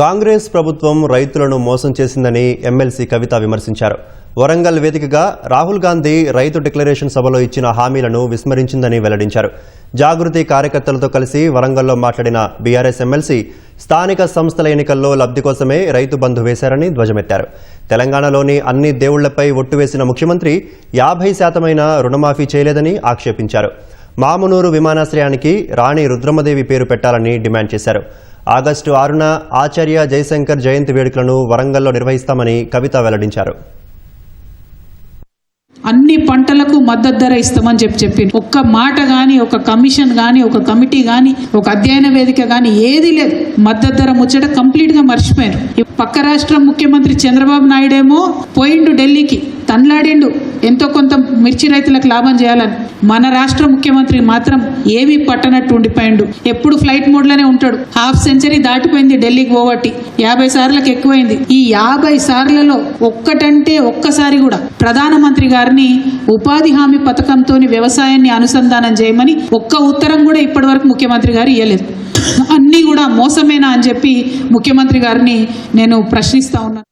కాంగ్రెస్ ప్రభుత్వం రైతులను మోసం చేసిందని ఎమ్మెల్సీ కవిత విమర్శించారు. వరంగల్ వేదికగా రాహుల్ గాంధీ రైతు డిక్లరేషన్ సభలో ఇచ్చిన హామీలను విస్మరించిందని వెల్లడించారు. జాగృతి కార్యకర్తలతో కలిసి వరంగల్లో మాట్లాడిన బీఆర్ఎస్ ఎమ్మెల్సీ స్థానిక సంస్థల ఎన్నికల్లో లబ్ధి కోసమే రైతు బంధు వేశారని ధ్వజమెత్తారు. తెలంగాణలోని అన్ని దేవుళ్లపై ఒట్టు వేసిన ముఖ్యమంత్రి 50% రుణమాఫీ చేయలేదని ఆక్షేపించారు. మామునూరు విమానాశ్రయానికి రాణి రుద్రమదేవి పేరు పెట్టాలని డిమాండ్ చేశారు. ఆగస్టు 6న ఆచార్య జయశంకర్ జయంతి వేడుకలను వరంగల్లో నిర్వహిస్తామని కవిత వెల్లడించారు. అన్ని పంటలకు మద్దతు ధర ఇస్తామని చెప్పి ఒక్క మాట కానీ, ఒక కమిషన్ కానీ, ఒక కమిటీ కానీ, ఒక అధ్యయన వేదిక కానీ ఏది లేదు. మద్దతు ధర ముచ్చట కంప్లీట్గా మర్చిపోయారు. పక్క రాష్ట్రం ముఖ్యమంత్రి చంద్రబాబు నాయుడేమో పోయిండు ఢిల్లీకి, తన్లాడిండు ఎంతో కొంత మిర్చి రైతులకు లాభం చేయాలని. మన రాష్ట్ర ముఖ్యమంత్రి మాత్రం ఏమీ పట్టనట్టు ఉండిపోయిండు. ఎప్పుడు ఫ్లైట్ మోడ్లోనే ఉంటాడు. హాఫ్ సెంచరీ దాటిపోయింది ఢిల్లీకి పోవట్టి, 50 సార్లకు ఎక్కువైంది. ఈ 50 సార్లలో ఒక్కటంటే ఒక్కసారి కూడా ప్రధానమంత్రి గారిని ఉపాధి హామీ పథకంతో వ్యవసాయాన్ని అనుసంధానం చేయమని ఒక్క ఉత్తరం కూడా ఇప్పటి వరకు ముఖ్యమంత్రి గారు ఇవ్వలేదు. అన్నీ కూడా మోసమేనా అని చెప్పి ముఖ్యమంత్రి గారిని నేను ప్రశ్నిస్తా ఉన్నాను.